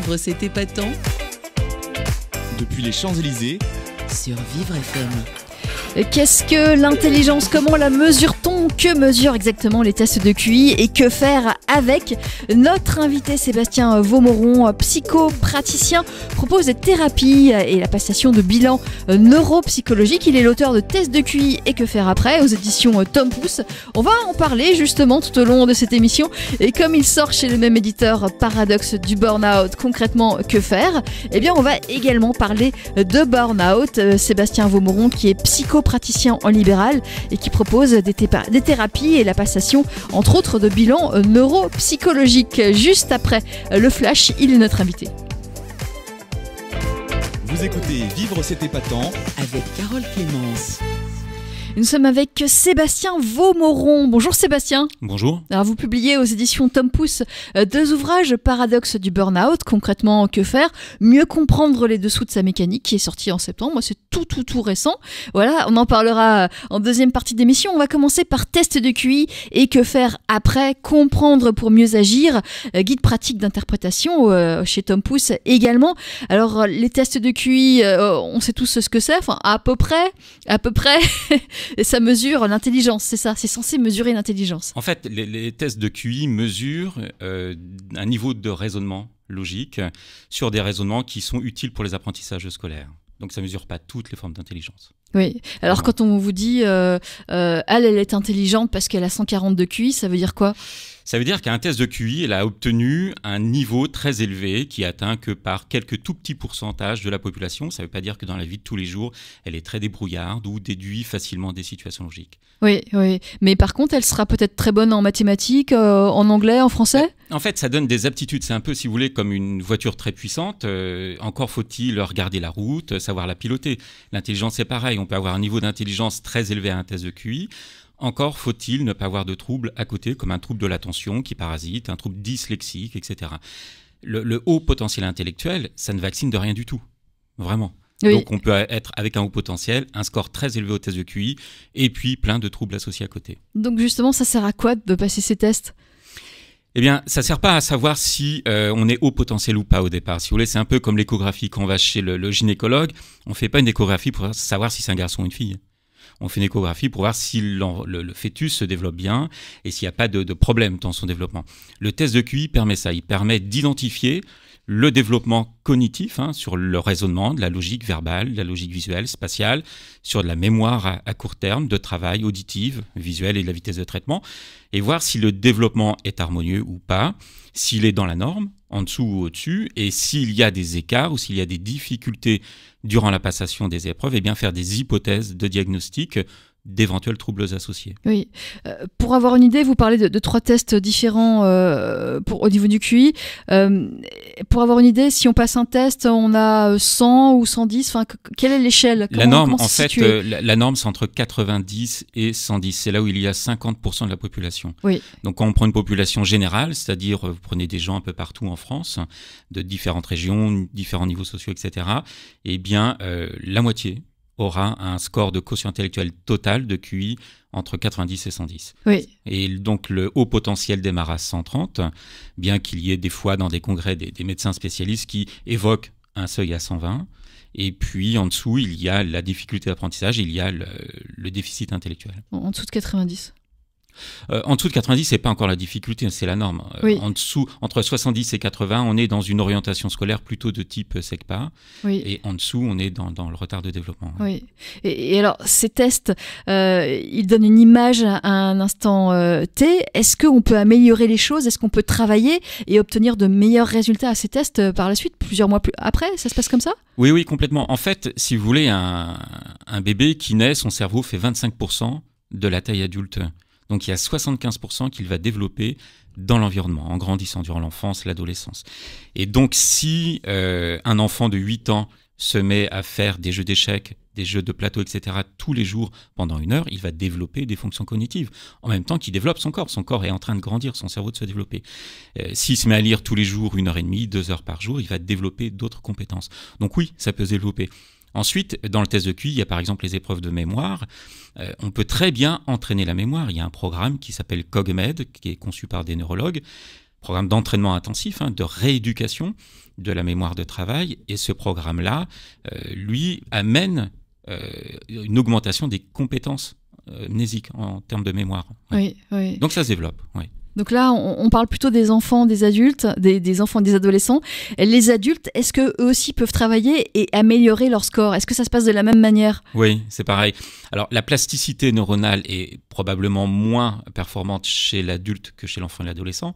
Vivre, c'est épatant. Depuis les Champs-Élysées, Sur Vivre FM. Qu'est-ce que l'intelligence? Comment la mesure-t-on? Que mesurent exactement les tests de QI et que faire avec? Notre invité Sébastien Vaumoron, psychopraticien, propose des thérapies et la passation de bilans neuropsychologiques. Il est l'auteur de Tests de QI et que faire après aux éditions Tom Pouce. On va en parler justement tout au long de cette émission. Et comme il sort chez le même éditeur, Paradoxe du burn-out, concrètement que faire? Eh bien on va également parler de burn-out. Sébastien Vaumoron qui est psychopraticien en libéral et qui propose des thérapies et la passation entre autres de bilans neuropsychologiques. Juste après le flash, il est notre invité. vous écoutez Vivre, c'est épatant. Avec Carole Clémence. Nous sommes avec Sébastien Vaumoron. Bonjour Sébastien. Bonjour. Alors vous publiez aux éditions Tom Pouce 2 ouvrages, Paradoxe du burn-out, concrètement que faire, mieux comprendre les dessous de sa mécanique, qui est sorti en septembre. Moi c'est tout récent. Voilà, on en parlera en deuxième partie d'émission. On va commencer par test de QI et que faire après, comprendre pour mieux agir, guide pratique d'interprétation chez Tom Pouce également. Alors les tests de QI, on sait tous ce que c'est, enfin à peu près. Et ça mesure l'intelligence, c'est ça, c'est censé mesurer l'intelligence. En fait, les tests de QI mesurent un niveau de raisonnement logique sur des raisonnements qui sont utiles pour les apprentissages scolaires. Donc ça ne mesure pas toutes les formes d'intelligence. Oui, alors quand on vous dit elle est intelligente parce qu'elle a 140 de QI, ça veut dire quoi ? Ça veut dire qu'un test de QI, elle a obtenu un niveau très élevé qui atteint que par quelques tout petits pourcentages de la population. Ça ne veut pas dire que dans la vie de tous les jours, elle est très débrouillarde ou déduit facilement des situations logiques. Oui, mais par contre, elle sera peut-être très bonne en mathématiques, en anglais, en français ? En fait, ça donne des aptitudes. C'est un peu, si vous voulez, comme une voiture très puissante. Encore faut-il regarder la route, savoir la piloter. L'intelligence, c'est pareil. On peut avoir un niveau d'intelligence très élevé à un test de QI. Encore faut-il ne pas avoir de troubles à côté, comme un trouble de l'attention qui parasite, un trouble dyslexique, etc. Le haut potentiel intellectuel, ça ne vaccine de rien du tout. Vraiment. Oui. Donc on peut être avec un haut potentiel, un score très élevé au test de QI, et puis plein de troubles associés à côté. Donc justement, ça sert à quoi de passer ces tests ? Eh bien, ça ne sert pas à savoir si on est haut potentiel ou pas au départ. Si vous voulez, c'est un peu comme l'échographie. Quand on va chez le gynécologue, on ne fait pas une échographie pour savoir si c'est un garçon ou une fille. On fait une échographie pour voir si le fœtus se développe bien et s'il n'y a pas de problème dans son développement. Le test de QI permet ça. Il permet d'identifier le développement cognitif sur le raisonnement, de la logique verbale, de la logique visuelle, spatiale, sur de la mémoire à court terme, de travail, auditive, visuelle et de la vitesse de traitement, et voir si le développement est harmonieux ou pas, s'il est dans la norme, en dessous ou au-dessus, et s'il y a des écarts ou s'il y a des difficultés durant la passation des épreuves, et bien faire des hypothèses de diagnostic d'éventuels troubles associés. Oui. Pour avoir une idée, vous parlez de 3 tests différents au niveau du QI. Pour avoir une idée, si on passe un test, on a 100 ou 110, enfin, quelle est l'échelle ? La norme, en fait, la norme, c'est entre 90 et 110. C'est là où il y a 50% de la population. Oui. Donc, quand on prend une population générale, c'est-à-dire vous prenez des gens un peu partout en France, de différentes régions, différents niveaux sociaux, etc., eh bien, la moitié aura un score de quotient intellectuel total de QI entre 90 et 110. Oui. Et donc le haut potentiel démarre à 130, bien qu'il y ait des fois dans des congrès des médecins spécialistes qui évoquent un seuil à 120. Et puis en dessous, il y a la difficulté d'apprentissage, il y a le déficit intellectuel. En dessous de 90 ? En dessous de 90, c'est pas encore la difficulté, c'est la norme. Oui. En dessous, entre 70 et 80, on est dans une orientation scolaire plutôt de type SECPA. Oui. Et en dessous, on est dans le retard de développement. Oui. Et alors, ces tests, ils donnent une image à un instant T. Est-ce qu'on peut améliorer les choses ? Est-ce qu'on peut travailler et obtenir de meilleurs résultats à ces tests par la suite, plusieurs mois après ? Ça se passe comme ça ? Oui, complètement. En fait, si vous voulez, un bébé qui naît, son cerveau fait 25% de la taille adulte. Donc il y a 75% qu'il va développer dans l'environnement, en grandissant durant l'enfance, l'adolescence. Et donc si un enfant de 8 ans se met à faire des jeux d'échecs, des jeux de plateau, etc., tous les jours pendant 1 heure, il va développer des fonctions cognitives, en même temps qu'il développe son corps. Son corps est en train de grandir, son cerveau de se développer. S'il se met à lire tous les jours 1h30, 2 heures par jour, il va développer d'autres compétences. Donc oui, ça peut se développer. Ensuite, dans le test de QI, il y a par exemple les épreuves de mémoire. On peut très bien entraîner la mémoire. Il y a un programme qui s'appelle CogMed, qui est conçu par des neurologues. programme d'entraînement intensif, de rééducation de la mémoire de travail. Et ce programme-là, lui, amène une augmentation des compétences mnésiques en termes de mémoire. Oui, oui. Donc ça se développe, oui. Donc là, on parle plutôt des enfants, des adultes, des enfants, des adolescents. Les adultes, est-ce qu'eux aussi peuvent travailler et améliorer leur score? Est-ce que ça se passe de la même manière? Oui, c'est pareil. Alors, la plasticité neuronale est probablement moins performante chez l'adulte que chez l'enfant et l'adolescent,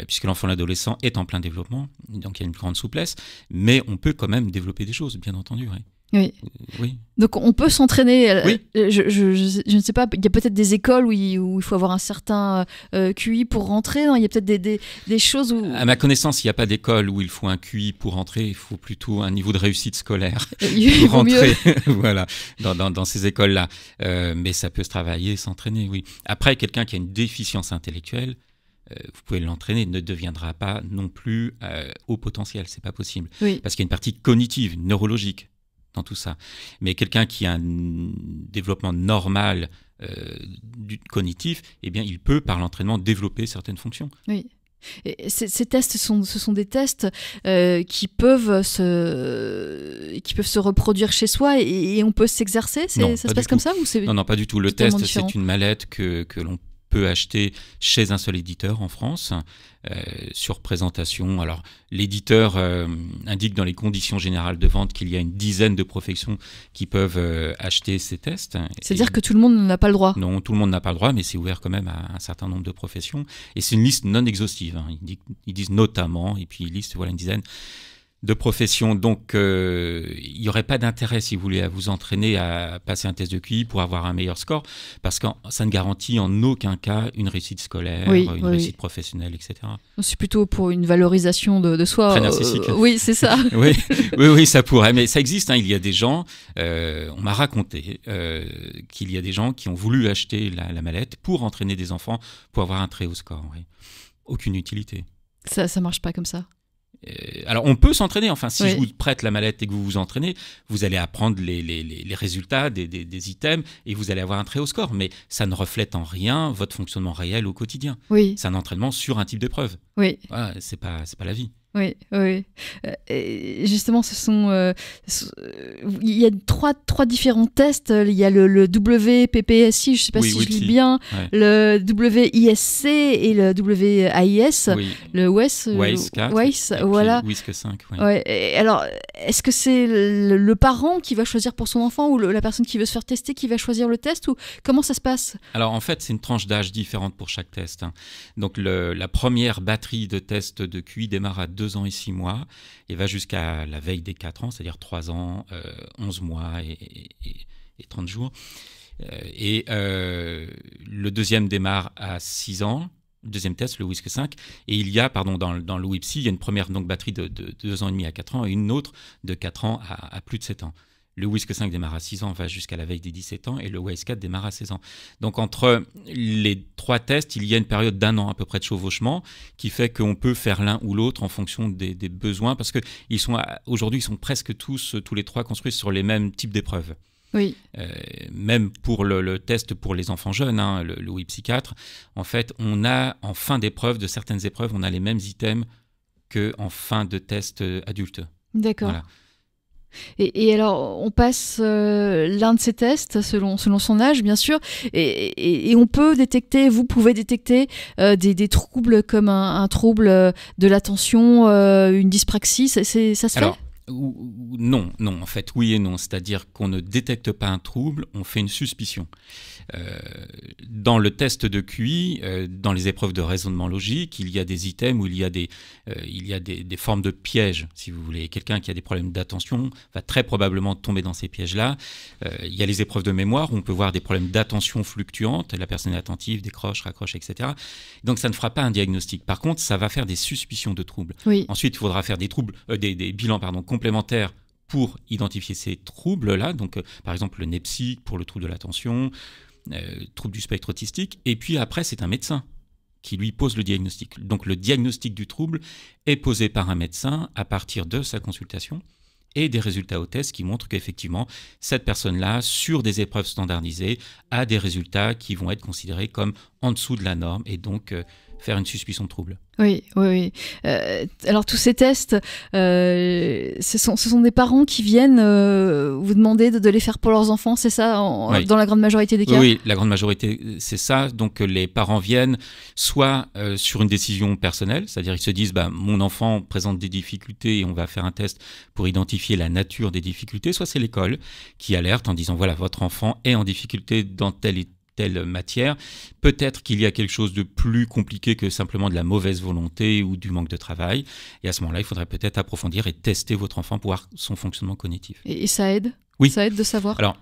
puisque l'enfant et l'adolescent est en plein développement, donc il y a une grande souplesse, mais on peut quand même développer des choses, bien entendu. Oui. Oui. Oui. Donc on peut s'entraîner. Oui. Je ne sais pas, il y a peut-être des écoles où il faut avoir un certain QI pour rentrer. Non, il y a peut-être des choses où... À ma connaissance, il n'y a pas d'école où il faut un QI pour rentrer, il faut plutôt un niveau de réussite scolaire Il pour vaut rentrer mieux. voilà, dans ces écoles-là. Mais ça peut se travailler, s'entraîner, oui. Après, quelqu'un qui a une déficience intellectuelle, vous pouvez l'entraîner, ne deviendra pas non plus haut potentiel, c'est pas possible. Oui. Parce qu'il y a une partie cognitive, neurologique dans tout ça. Mais quelqu'un qui a un développement normal du cognitif, eh bien, il peut, par l'entraînement, développer certaines fonctions. Oui. Et ces tests, ce sont des tests qui peuvent se reproduire chez soi et on peut s'exercer. Non, ça pas se passe du comme tout. ça ou c'est... Non, pas du tout. Le totalement test, différent. c'est une mallette que l'on peut acheter chez un seul éditeur en France, sur présentation. Alors, l'éditeur indique dans les conditions générales de vente qu'il y a une dizaine de professions qui peuvent acheter ces tests. C'est-à-dire que tout le monde n'a pas le droit. Non, tout le monde n'a pas le droit, mais c'est ouvert quand même à un certain nombre de professions. Et c'est une liste non exhaustive. Ils disent notamment, et puis ils listent voilà, une dizaine de professions. Donc, il n'y aurait pas d'intérêt, si vous voulez, à vous entraîner à passer un test de QI pour avoir un meilleur score, parce que ça ne garantit en aucun cas une réussite scolaire, une réussite professionnelle, etc. C'est plutôt pour une valorisation de soi. Très narcissique. Oui, c'est ça. oui, ça pourrait. Mais ça existe. Il y a des gens, on m'a raconté qu'il y a des gens qui ont voulu acheter la mallette pour entraîner des enfants pour avoir un très haut score. Oui. Aucune utilité. Ça ne marche pas comme ça. Alors, on peut s'entraîner. Enfin, si Oui. je vous prête la mallette et que vous vous entraînez, vous allez apprendre les résultats des items et vous allez avoir un très haut score. Mais ça ne reflète en rien votre fonctionnement réel au quotidien. Oui, C'est un entraînement sur un type d'épreuve. oui. Voilà, c'est pas la vie. Oui, oui. Et justement, il y a trois différents tests. Il y a le WPPSI, je ne sais pas Oui, si je lis WIPSI. bien, Ouais. le WISC et le WAIS, Oui. le WES, WAIS 4. WAIS, et puis voilà. WISC 5. Oui. Ouais. Et alors, est-ce que c'est le parent qui va choisir pour son enfant ou la personne qui veut se faire tester qui va choisir le test ou comment ça se passe? Alors, en fait, c'est une tranche d'âge différente pour chaque test. Donc, la première batterie de tests de QI démarre à 2 ans et 6 mois et va jusqu'à la veille des 4 ans, c'est-à-dire 3 ans, 11 mois et 30 jours. Le deuxième démarre à 6 ans, le deuxième test, le WISC 5. Et il y a, dans le WIPSI, il y a une première batterie de 2 ans et demi à 4 ans et une autre de 4 ans à plus de 7 ans. Le WISC 5 démarre à 6 ans, va jusqu'à la veille des 17 ans, et le WAIS 4 démarre à 16 ans. Donc, entre les 3 tests, il y a une période d'1 an à peu près de chevauchement, qui fait qu'on peut faire l'un ou l'autre en fonction des besoins, parce que aujourd'hui, ils sont presque tous les 3 construits sur les mêmes types d'épreuves. Oui. Même pour le test pour les enfants jeunes, le WIPSI 4, en fait, on a en fin d'épreuve, de certaines épreuves, on a les mêmes items qu'en fin de test adulte. D'accord. Voilà. Et alors, on passe l'un de ces tests selon son âge, bien sûr, et on peut détecter, vous pouvez détecter des troubles comme un trouble de l'attention, une dyspraxie, ça se fait? Non, en fait, oui et non. C'est-à-dire qu'on ne détecte pas un trouble, on fait une suspicion. Dans le test de QI, dans les épreuves de raisonnement logique, il y a des items où il y a des formes de pièges, si vous voulez. Quelqu'un qui a des problèmes d'attention va très probablement tomber dans ces pièges-là. Il y a les épreuves de mémoire où on peut voir des problèmes d'attention fluctuantes. La personne est attentive, décroche, raccroche, etc. Donc, ça ne fera pas un diagnostic. Par contre, ça va faire des suspicions de troubles. Oui. Ensuite, il faudra faire des bilans complémentaires pour identifier ces troubles-là. Donc, par exemple, le NEPSI pour le trouble de l'attention, trouble du spectre autistique. Et puis après, c'est un médecin qui lui pose le diagnostic. Donc, le diagnostic du trouble est posé par un médecin à partir de sa consultation et des résultats au test qui montrent qu'effectivement, cette personne-là, sur des épreuves standardisées, a des résultats qui vont être considérés comme en dessous de la norme et donc faire une suspicion de trouble. Oui, oui, oui. Alors tous ces tests, ce sont des parents qui viennent vous demander de les faire pour leurs enfants, c'est ça, Oui. dans la grande majorité des cas? Oui, la grande majorité, c'est ça. Donc les parents viennent soit sur une décision personnelle, c'est-à-dire ils se disent mon enfant présente des difficultés et on va faire un test pour identifier la nature des difficultés, soit c'est l'école qui alerte en disant voilà, votre enfant est en difficulté dans telle et telle matière, peut-être qu'il y a quelque chose de plus compliqué que simplement de la mauvaise volonté ou du manque de travail, et à ce moment-là, il faudrait peut-être approfondir et tester votre enfant pour voir son fonctionnement cognitif. Et ça aide? Oui. Ça aide de savoir? Alors,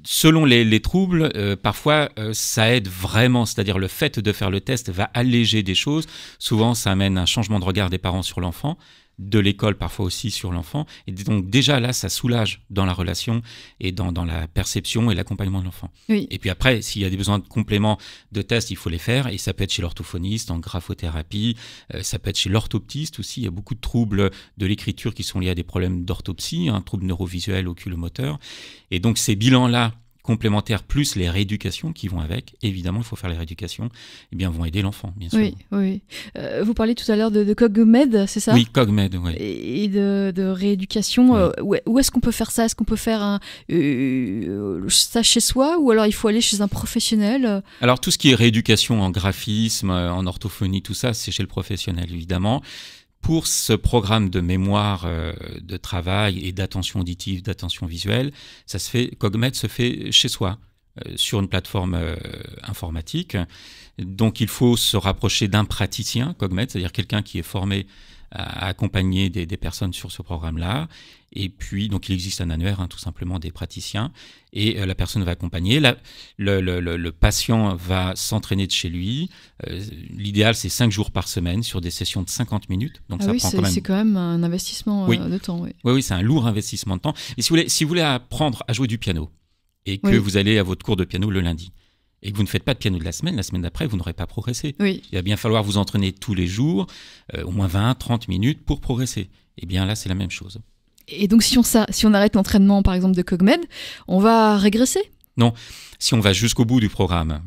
selon les troubles, parfois ça aide vraiment, c'est-à-dire le fait de faire le test va alléger des choses. Souvent, ça amène un changement de regard des parents sur l'enfant, de l'école parfois aussi sur l'enfant. Et donc déjà là, ça soulage dans la relation et dans la perception et l'accompagnement de l'enfant. Oui. Et puis après, s'il y a des besoins de compléments de tests, il faut les faire. Et ça peut être chez l'orthophoniste, en graphothérapie, ça peut être chez l'orthoptiste aussi. Il y a beaucoup de troubles de l'écriture qui sont liés à des problèmes d'orthopsie, troubles neurovisuels, oculomoteurs. Et donc ces bilans-là, complémentaires plus les rééducations qui vont avec, évidemment, il faut faire les rééducations, vont aider l'enfant, bien sûr. Oui, oui. Vous parliez tout à l'heure de CogMed, c'est ça? Oui, CogMed, oui. Et de rééducation, Oui. où est-ce qu'on peut faire ça? Est-ce qu'on peut faire ça chez soi, ou alors il faut aller chez un professionnel? Alors tout ce qui est rééducation en graphisme, en orthophonie, tout ça, c'est chez le professionnel, évidemment. Pour ce programme de mémoire de travail et d'attention auditive, d'attention visuelle, CogMed se fait chez soi, sur une plateforme informatique. Donc il faut se rapprocher d'un praticien CogMed, c'est-à-dire quelqu'un qui est formé à accompagner des personnes sur ce programme-là. Et puis, donc, il existe un annuaire, tout simplement, des praticiens. Et la personne va accompagner. Le patient va s'entraîner de chez lui. L'idéal, c'est 5 jours par semaine sur des sessions de 50 minutes. Donc, ça prend c'est quand même un investissement de temps. Oui, oui, c'est un lourd investissement de temps. Et si vous voulez apprendre à jouer du piano et que vous allez à votre cours de piano le lundi, et que vous ne faites pas de piano de la semaine d'après, vous n'aurez pas progressé. Oui. Il va bien falloir vous entraîner tous les jours, au moins 20-30 minutes pour progresser. Et bien là, c'est la même chose. Et donc, si on arrête l'entraînement, par exemple, de CogMed, on va régresser? Non, si on va jusqu'au bout du programme,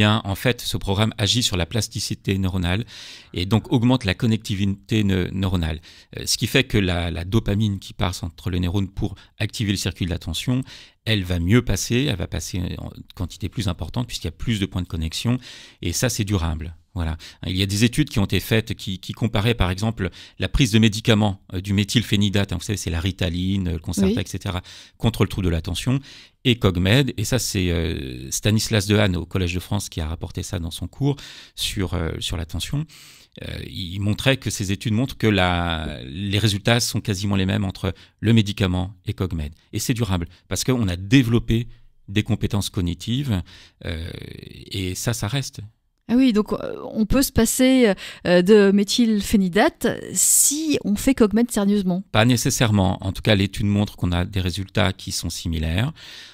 en fait, ce programme agit sur la plasticité neuronale et donc augmente la connectivité neuronale. Ce qui fait que la dopamine qui passe entre les neurones pour activer le circuit de l'attention, elle va mieux passer, elle va passer en quantité plus importante puisqu'il y a plus de points de connexion et ça, c'est durable. Voilà. Il y a des études qui ont été faites qui comparaient par exemple la prise de médicaments du méthylphénidate, vous savez c'est la Ritaline, le Concerta, etc., contre le trouble de l'attention, et CogMed, et ça c'est Stanislas Dehaene au Collège de France qui a rapporté ça dans son cours sur l'attention. Il montrait que ces études montrent que les résultats sont quasiment les mêmes entre le médicament et CogMed. Et c'est durable parce qu'on a développé des compétences cognitives et ça reste. Ah oui, donc on peut se passer de méthylphénidate si on fait CogMed sérieusement? Pas nécessairement. En tout cas, l'étude montre qu'on a des résultats qui sont similaires.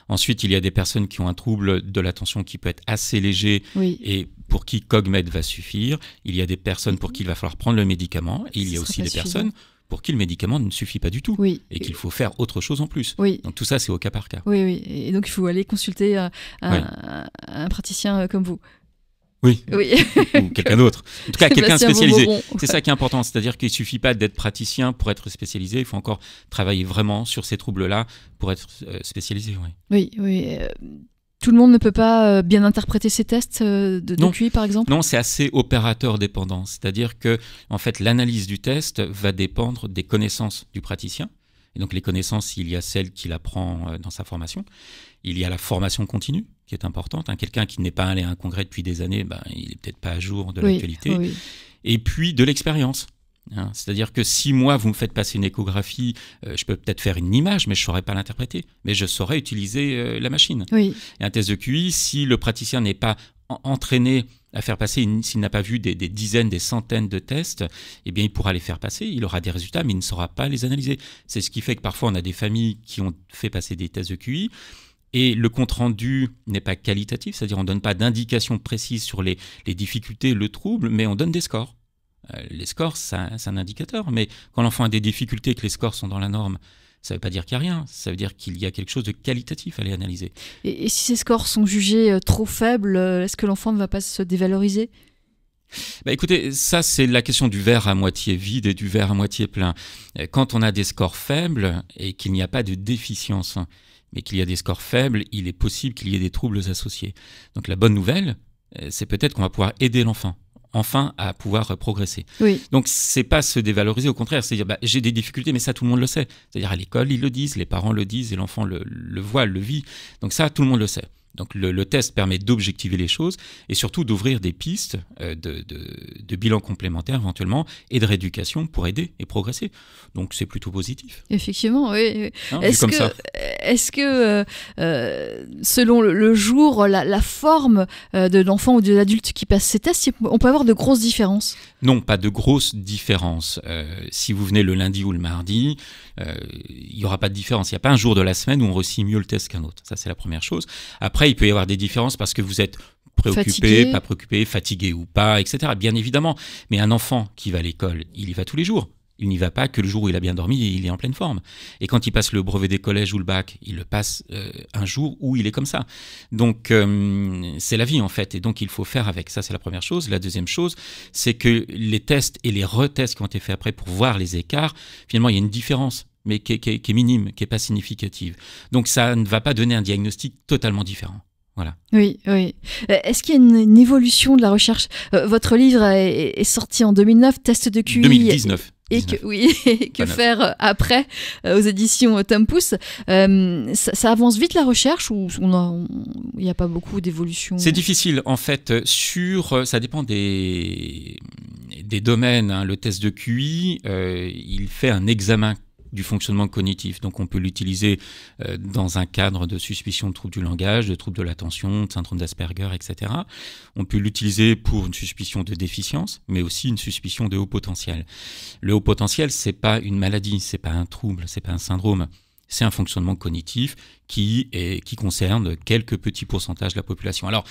Ensuite, il y a des personnes qui ont un trouble de l'attention qui peut être assez léger et pour qui CogMed va suffire. Il y a des personnes pour qui il va falloir prendre le médicament. Et il y a aussi des personnes pour qui le médicament ne suffit pas du tout et qu'il faut faire autre chose en plus. Donc tout ça, c'est au cas par cas. Oui. Et donc il faut aller consulter un praticien comme vous. Oui. Ou quelqu'un d'autre. En tout cas, quelqu'un spécialisé. C'est ça qui est important. C'est-à-dire qu'il ne suffit pas d'être praticien pour être spécialisé. Il faut encore travailler vraiment sur ces troubles-là pour être spécialisé. Oui. Tout le monde ne peut pas bien interpréter ces tests de QI, par exemple? Non, c'est assez opérateur dépendant. C'est-à-dire que, en fait, l'analyse du test va dépendre des connaissances du praticien. Et donc, les connaissances, il y a celles qu'il apprend dans sa formation. Il y a la formation continue, qui est importante. Quelqu'un qui n'est pas allé à un congrès depuis des années, il n'est peut-être pas à jour de l'actualité. Et puis, de l'expérience. C'est-à-dire que si moi, vous me faites passer une échographie, je peux peut-être faire une image, mais je ne saurais pas l'interpréter. Mais je saurais utiliser la machine. Et un test de QI, si le praticien n'est pas entraîné à faire passer, s'il n'a pas vu des dizaines, des centaines de tests, il pourra les faire passer, il aura des résultats, mais il ne saura pas les analyser. C'est ce qui fait que parfois, on a des familles qui ont fait passer des tests de QI, et le compte-rendu n'est pas qualitatif, c'est-à-dire on ne donne pas d'indications précises sur les difficultés, le trouble, mais on donne des scores. Les scores, c'est un indicateur, mais quand l'enfant a des difficultés et que les scores sont dans la norme, ça ne veut pas dire qu'il n'y a rien, ça veut dire qu'il y a quelque chose de qualitatif à les analyser. Et si ces scores sont jugés trop faibles, est-ce que l'enfant ne va pas se dévaloriser ? Écoutez, ça c'est la question du verre à moitié vide et du verre à moitié plein. Quand on a des scores faibles et qu'il n'y a pas de déficience, mais qu'il y a des scores faibles, il est possible qu'il y ait des troubles associés. Donc la bonne nouvelle, c'est peut-être qu'on va pouvoir aider l'enfant, enfin à pouvoir progresser. Oui. Donc c'est pas se dévaloriser, au contraire, c'est dire j'ai des difficultés, mais ça tout le monde le sait. C'est-à-dire à l'école ils le disent, les parents le disent et l'enfant le voit, le vit. Donc ça tout le monde le sait. Donc le test permet d'objectiver les choses et surtout d'ouvrir des pistes de bilan complémentaire éventuellement et de rééducation pour aider et progresser. Donc c'est plutôt positif. Effectivement, oui. Hein, Est-ce que selon le jour, la forme de l'enfant ou de l'adulte qui passe ces tests, on peut avoir de grosses différences? Non, pas de grosses différences. Si vous venez le lundi ou le mardi, il n'y aura pas de différence. Il n'y a pas un jour de la semaine où on réussit mieux le test qu'un autre. Ça, c'est la première chose. Après, il peut y avoir des différences parce que vous êtes préoccupé, pas préoccupé, fatigué ou pas, etc. Bien évidemment. Mais un enfant qui va à l'école, il y va tous les jours. Il n'y va pas que le jour où il a bien dormi et il est en pleine forme. Et quand il passe le brevet des collèges ou le bac, il le passe un jour où il est comme ça. Donc, c'est la vie en fait. Et donc, il faut faire avec. Ça, c'est la première chose. La deuxième chose, c'est que les tests et les retests qui ont été faits après pour voir les écarts, finalement, il y a une différence, mais qui est minime, qui n'est pas significative. Donc, ça ne va pas donner un diagnostic totalement différent. Voilà. Oui. Est-ce qu'il y a une évolution de la recherche? Votre livre est sorti en 2009, Test de QI. 2019. Et que faire après aux éditions Tom Pouce. Ça avance vite la recherche ou il n'y a pas beaucoup d'évolution? C'est difficile en fait. Ça dépend des domaines. Hein. Le test de QI, il fait un examen du fonctionnement cognitif. Donc on peut l'utiliser dans un cadre de suspicion de troubles du langage, de troubles de l'attention, de syndrome d'Asperger, etc. On peut l'utiliser pour une suspicion de déficience, mais aussi une suspicion de haut potentiel. Le haut potentiel, c'est pas une maladie, c'est pas un trouble, c'est pas un syndrome. C'est un fonctionnement cognitif qui concerne quelques petits pourcentages de la population. Alors,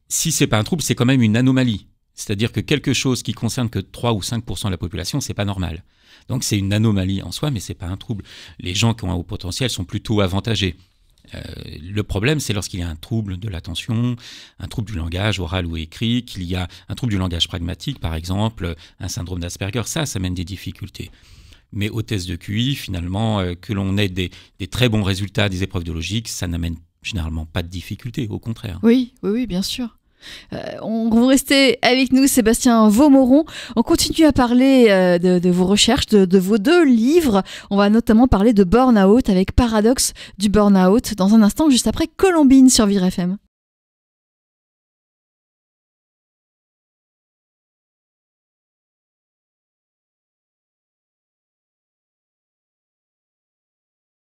si c'est pas un trouble, c'est quand même une anomalie. C'est-à-dire que quelque chose qui concerne que 3 ou 5% de la population, c'est pas normal. Donc c'est une anomalie en soi, mais c'est pas un trouble. Les gens qui ont un haut potentiel sont plutôt avantagés. Le problème, c'est lorsqu'il y a un trouble de l'attention, un trouble du langage oral ou écrit, qu'il y a un trouble du langage pragmatique, par exemple, un syndrome d'Asperger, ça mène des difficultés. Mais au test de QI, finalement, que l'on ait des très bons résultats des épreuves de logique, ça n'amène généralement pas de difficultés, au contraire. Oui, bien sûr. Vous restez avec nous, Sébastien Vaumoron. On continue à parler de vos recherches, de vos 2 livres. On va notamment parler de burn-out avec Paradoxe du burn-out dans un instant, juste après Colombine sur Vivre FM.